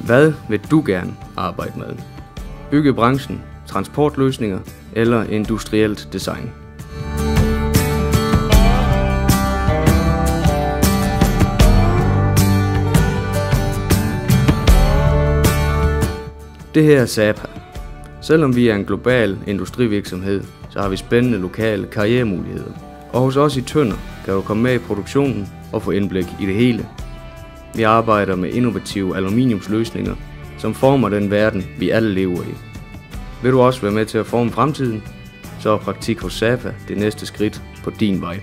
Hvad vil du gerne arbejde med? Byggebranchen, transportløsninger eller industrielt design? Det her er Sapa. Selvom vi er en global industrivirksomhed, så har vi spændende lokale karrieremuligheder. Og hos os i Tønder kan du komme med i produktionen og få indblik i det hele. Vi arbejder med innovative aluminiumsløsninger, som former den verden, vi alle lever i. Vil du også være med til at forme fremtiden, så er praktik hos Sapa det næste skridt på din vej.